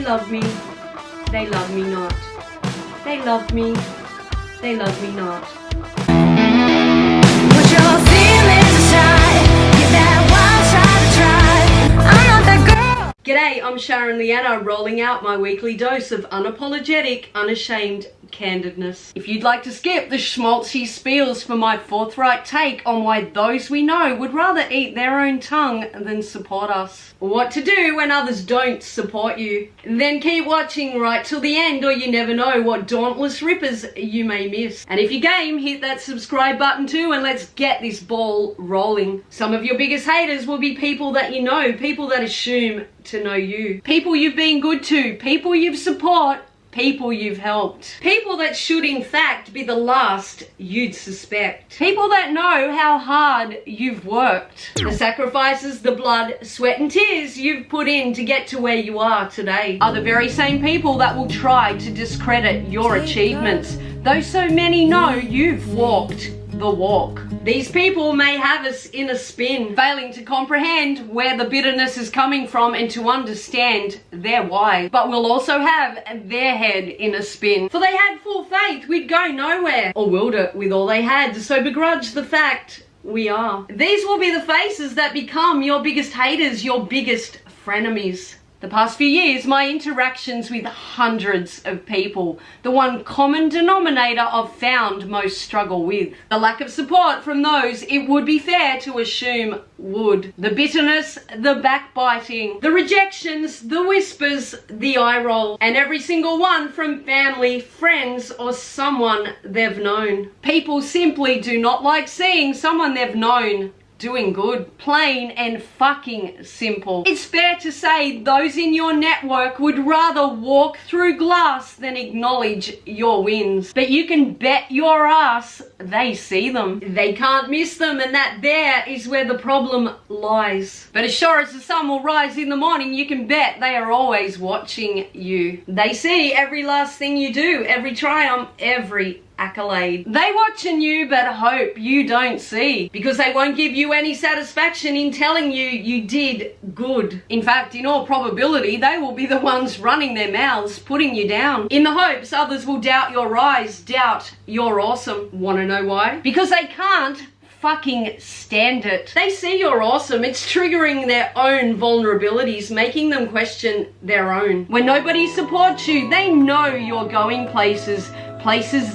love me. They love me not. They love me. They love me not. Put your feelings aside. Give that wild side a try. I'm not that girl. G'day, I'm Sharon H, rolling out my weekly dose of unapologetic, unashamed candidness. If you'd like to skip the schmaltzy spiels for my forthright take on why those we know would rather eat their own tongue than support us, or what to do when others don't support you, then keep watching right till the end, or you never know what dauntless rippers you may miss. And if you game, hit that subscribe button too, and let's get this ball rolling. Some of your biggest haters will be people that you know, people that assume to know you, people you've been good to, people you've support, people you've helped, people that should in fact be the last you'd suspect, people that know how hard you've worked, the sacrifices, the blood, sweat and tears you've put in to get to where you are today, are the very same people that will try to discredit your achievements, though so many know you've walked the walk. These people may have us in a spin, failing to comprehend where the bitterness is coming from and to understand their why. But we'll also have their head in a spin, for they had full faith we'd go nowhere, or willed it with all they had, so begrudge the fact we are. These will be the faces that become your biggest haters, your biggest frenemies. The past few years, my interactions with hundreds of people, the one common denominator I've found most struggle with. The lack of support from those it would be fair to assume would. The bitterness, the backbiting, the rejections, the whispers, the eye roll, and every single one from family, friends, or someone they've known. People simply do not like seeing someone they've known doing good. Plain and fucking simple. It's fair to say those in your network would rather walk through glass than acknowledge your wins. But you can bet your ass they see them. They can't miss them, and that there is where the problem lies. But as sure as the sun will rise in the morning, you can bet they are always watching you. They see every last thing you do, every triumph, every accolade. They watching you but hope you don't see, because they won't give you any satisfaction in telling you you did good. In fact, in all probability, they will be the ones running their mouths, putting you down, in the hopes others will doubt your rise, doubt you're awesome. Wanna know why? Because they can't fucking stand it. They see you're awesome. It's triggering their own vulnerabilities, making them question their own. When nobody supports you, they know you're going places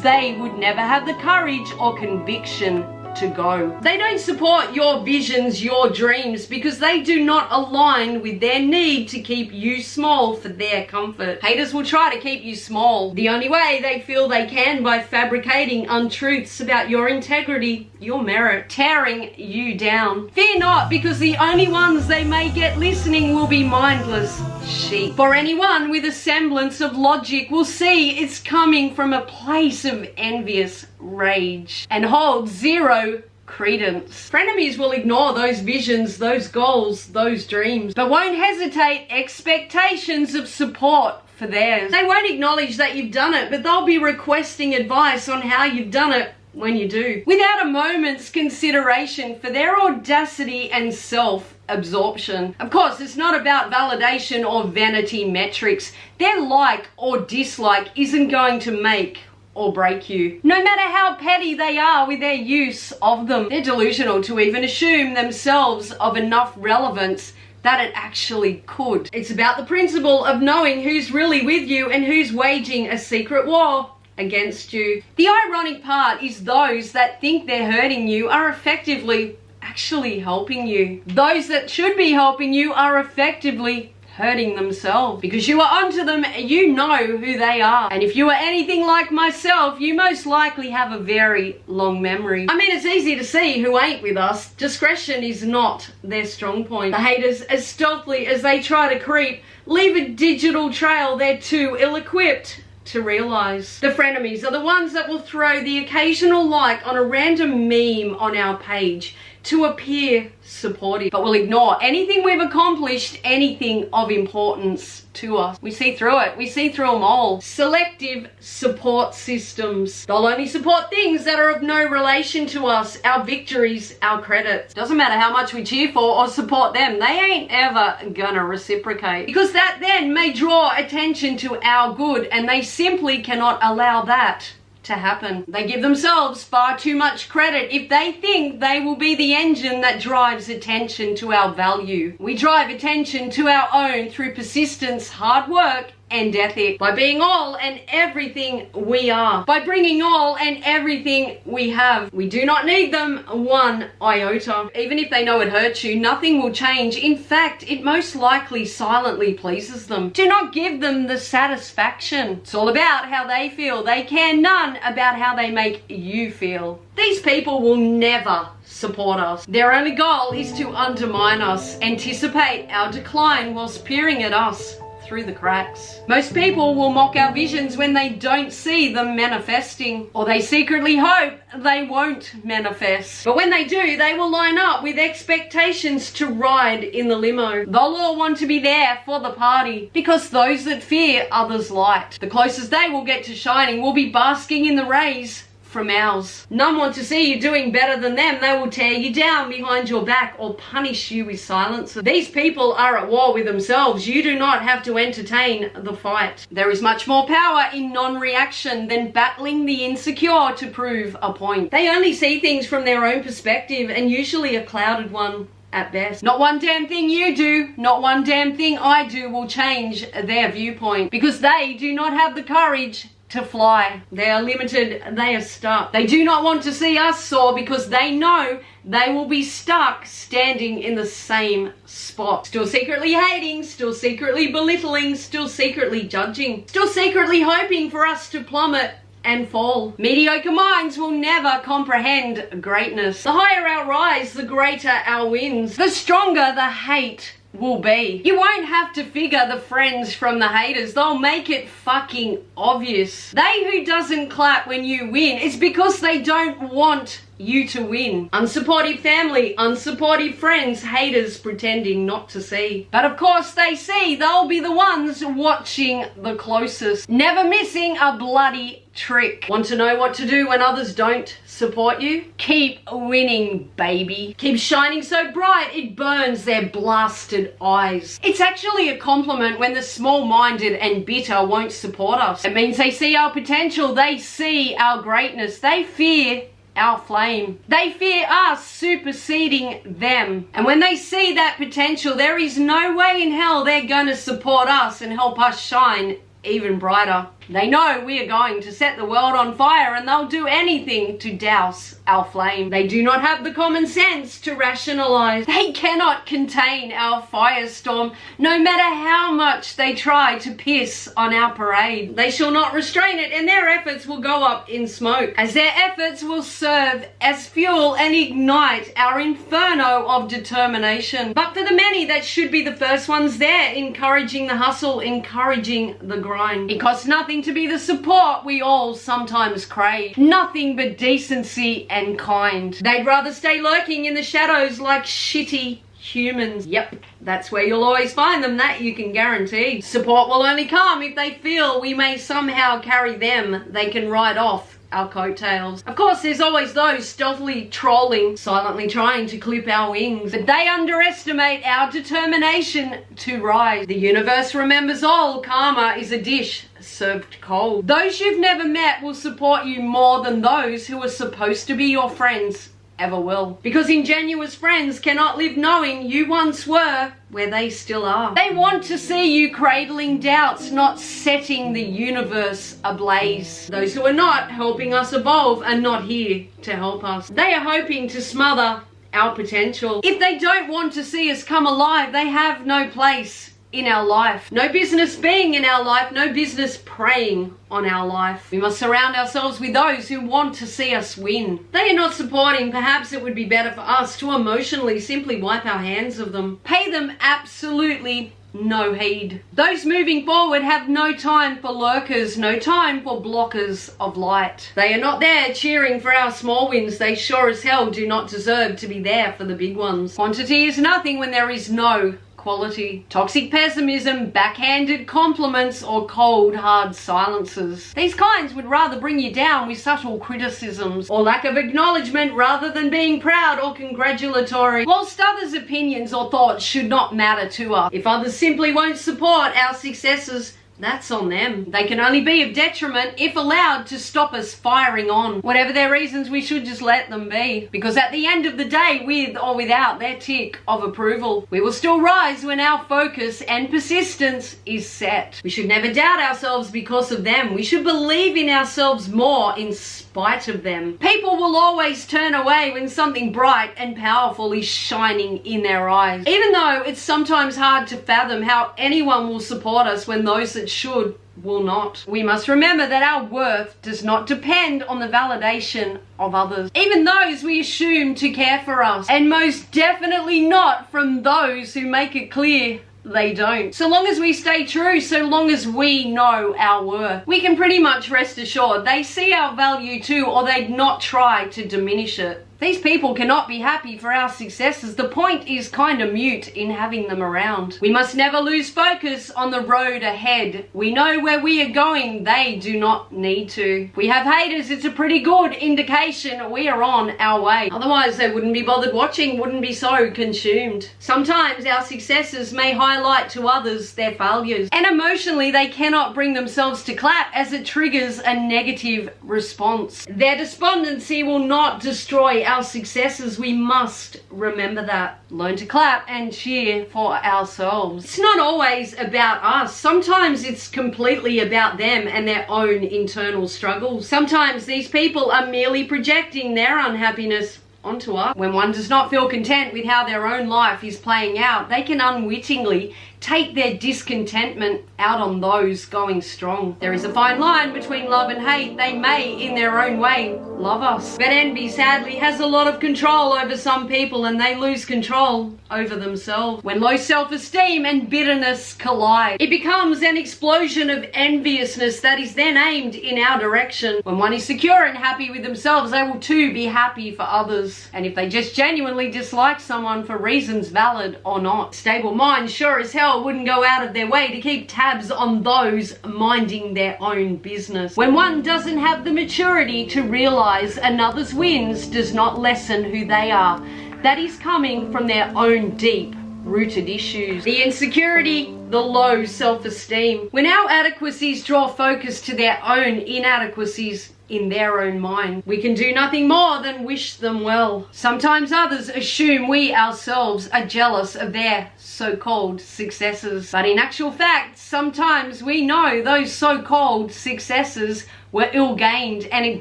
they would never have the courage or conviction to go. They don't support your visions, your dreams, because they do not align with their need to keep you small for their comfort. Haters will try to keep you small the only way they feel they can, by fabricating untruths about your integrity, your merit, tearing you down. Fear not, because the only ones they may get listening will be mindless sheep. For anyone with a semblance of logic will see it's coming from a place of envious rage and hold zero credence. Frenemies will ignore those visions, those goals, those dreams, but won't hesitate expectations of support for theirs. They won't acknowledge that you've done it, but they'll be requesting advice on how you've done it when you do, without a moment's consideration for their audacity and self-absorption. Of course, it's not about validation or vanity metrics. Their like or dislike isn't going to make or break you, no matter how petty they are with their use of them. They're delusional to even assume themselves of enough relevance that it actually could. It's about the principle of knowing who's really with you and who's waging a secret war against you. The ironic part is those that think they're hurting you are effectively actually helping you. Those that should be helping you are effectively hurting themselves, because you are onto them, you know who they are. And if you are anything like myself, you most likely have a very long memory. I mean, it's easy to see who ain't with us. Discretion is not their strong point. The haters, as stealthily as they try to creep, leave a digital trail they're too ill-equipped to realize. The frenemies are the ones that will throw the occasional like on a random meme on our page, to appear supportive, but we'll ignore anything we've accomplished, anything of importance to us. We see through it. We see through them all. Selective support systems. They'll only support things that are of no relation to us, our victories, our credits. Doesn't matter how much we cheer for or support them, they ain't ever gonna reciprocate, because that then may draw attention to our good, and they simply cannot allow that to happen. They give themselves far too much credit if they think they will be the engine that drives attention to our value. We drive attention to our own through persistence, hard work, and ethic, by being all and everything we are, by bringing all and everything we have. We do not need them one iota. Even if they know it hurts you, nothing will change. In fact, it most likely silently pleases them. Do not give them the satisfaction. It's all about how they feel. They care none about how they make you feel. These people will never support us. Their only goal is to undermine us, anticipate our decline whilst peering at us through the cracks. Most people will mock our visions when they don't see them manifesting, or they secretly hope they won't manifest. But when they do, they will line up with expectations to ride in the limo. They'll all want to be there for the party, because those that fear others' light, the closest they will get to shining will be basking in the rays from ours. None want to see you doing better than them. They will tear you down behind your back or punish you with silence. These people are at war with themselves. You do not have to entertain the fight. There is much more power in non-reaction than battling the insecure to prove a point. They only see things from their own perspective, and usually a clouded one at best. Not one damn thing you do, not one damn thing I do will change their viewpoint, because they do not have the courage to fly. They are limited, they are stuck. They do not want to see us soar, because they know they will be stuck standing in the same spot. Still secretly hating, still secretly belittling, still secretly judging, still secretly hoping for us to plummet and fall. Mediocre minds will never comprehend greatness. The higher our rise, the greater our wins. The stronger the hate will be. You won't have to figure the friends from the haters. They'll make it fucking obvious. They who doesn't clap when you win, it's because they don't want you to win. Unsupportive family, unsupportive friends, haters pretending not to see. But of course they see. They'll be the ones watching the closest, never missing a bloody trick. Want to know what to do when others don't support you? Keep winning, baby. Keep shining so bright it burns their blasted eyes. It's actually a compliment when the small-minded and bitter won't support us. It means they see our potential, they see our greatness, they fear our flame. They fear us superseding them. And when they see that potential, there is no way in hell they're going to support us and help us shine even brighter. They know we are going to set the world on fire, and they'll do anything to douse our flame. They do not have the common sense to rationalize. They cannot contain our firestorm, no matter how much they try to piss on our parade. They shall not restrain it, and their efforts will go up in smoke, as their efforts will serve as fuel and ignite our inferno of determination. But for the many that should be the first ones there, encouraging the hustle, encouraging the grind. It costs nothing to be the support we all sometimes crave. Nothing but decency and kind. They'd rather stay lurking in the shadows like shitty humans. Yep, that's where you'll always find them, that you can guarantee. Support will only come if they feel we may somehow carry them. They can ride off our coattails. Of course, there's always those stealthily trolling, silently trying to clip our wings, but they underestimate our determination to rise. The universe remembers all. Karma is a dish served cold. Those you've never met will support you more than those who are supposed to be your friends ever will. Because ingenuous friends cannot live knowing you once were where they still are. They want to see you cradling doubts, not setting the universe ablaze. Those who are not helping us evolve are not here to help us. They are hoping to smother our potential. If they don't want to see us come alive, they have no place in our life. No business being in our life, no business preying on our life. We must surround ourselves with those who want to see us win. They are not supporting. Perhaps it would be better for us to emotionally simply wipe our hands of them. Pay them absolutely no heed. Those moving forward have no time for lurkers, no time for blockers of light. They are not there cheering for our small wins. They sure as hell do not deserve to be there for the big ones. Quantity is nothing when there is no quality. Toxic pessimism, backhanded compliments, or cold, hard silences. These kinds would rather bring you down with subtle criticisms or lack of acknowledgement rather than being proud or congratulatory. Whilst others' opinions or thoughts should not matter to us, if others simply won't support our successes, that's on them. They can only be of detriment if allowed to stop us firing on. Whatever their reasons, we should just let them be. Because at the end of the day, with or without their tick of approval, we will still rise when our focus and persistence is set. We should never doubt ourselves because of them. We should believe in ourselves more in spite of them. People will always turn away when something bright and powerful is shining in their eyes. Even though it's sometimes hard to fathom how anyone will support us when those that should will not. We must remember that our worth does not depend on the validation of others, even those we assume to care for us, and most definitely not from those who make it clear they don't. So long as we stay true, so long as we know our worth, we can pretty much rest assured they see our value too, or they'd not try to diminish it. These people cannot be happy for our successes. The point is kind of mute in having them around. We must never lose focus on the road ahead. We know where we are going. They do not need to. If we have haters, it's a pretty good indication we are on our way. Otherwise, they wouldn't be bothered watching, wouldn't be so consumed. Sometimes our successes may highlight to others their failures, and emotionally they cannot bring themselves to clap as it triggers a negative response. Their despondency will not destroy our successes. We must remember that. Learn to clap and cheer for ourselves. It's not always about us. Sometimes it's completely about them and their own internal struggles. Sometimes these people are merely projecting their unhappiness onto us. When one does not feel content with how their own life is playing out, they can unwittingly take their discontentment out on those going strong. There is a fine line between love and hate. They may, in their own way, love us. But envy, sadly, has a lot of control over some people, and they lose control over themselves. When low self-esteem and bitterness collide, it becomes an explosion of enviousness that is then aimed in our direction. When one is secure and happy with themselves, they will too be happy for others. And if they just genuinely dislike someone for reasons valid or not, stable minds sure as hell wouldn't go out of their way to keep tabs on those minding their own business. When one doesn't have the maturity to realize another's wins does not lessen who they are, that is coming from their own deep rooted issues. The insecurity, the low self-esteem. When our adequacies draw focus to their own inadequacies in their own mind, we can do nothing more than wish them well. Sometimes others assume we ourselves are jealous of their so-called successes, but in actual fact, sometimes we know those so-called successes were ill-gained and it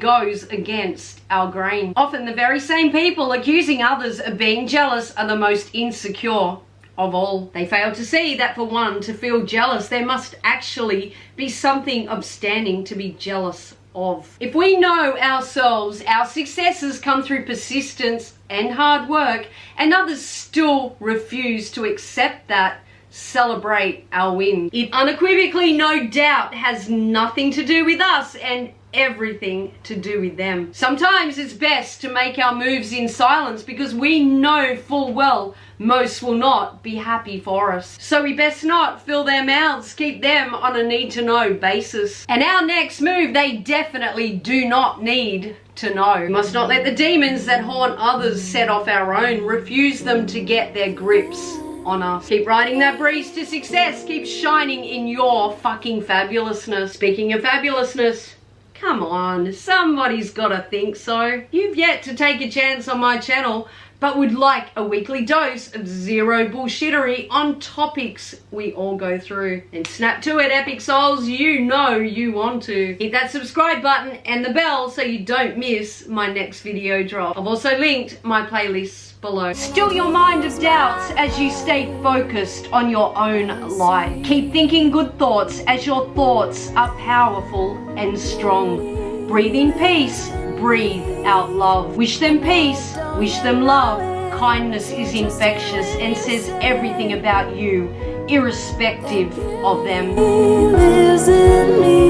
goes against our grain. Often the very same people accusing others of being jealous are the most insecure of all. They fail to see that for one to feel jealous, there must actually be something upstanding to be jealous of. If we know ourselves, our successes come through persistence and hard work, and others still refuse to accept that, celebrate our win. It unequivocally, no doubt, has nothing to do with us and everything to do with them. Sometimes it's best to make our moves in silence because we know full well most will not be happy for us. So we best not fill their mouths, keep them on a need-to-know basis. And our next move, they definitely do not need to know. We must not let the demons that haunt others set off our own, refuse them to get their grips on us. Keep riding that breeze to success. Keep shining in your fucking fabulousness. Speaking of fabulousness, come on, somebody's gotta think so. You've yet to take a chance on my channel, but would like a weekly dose of zero bullshittery on topics we all go through. And snap to it, epic souls, you know you want to. Hit that subscribe button and the bell so you don't miss my next video drop. I've also linked my playlists below. Still your mind of doubts as you stay focused on your own light. Keep thinking good thoughts as your thoughts are powerful and strong. Breathe in peace, breathe out love. Wish them peace, wish them love. Kindness is infectious and says everything about you irrespective of them. lives in me.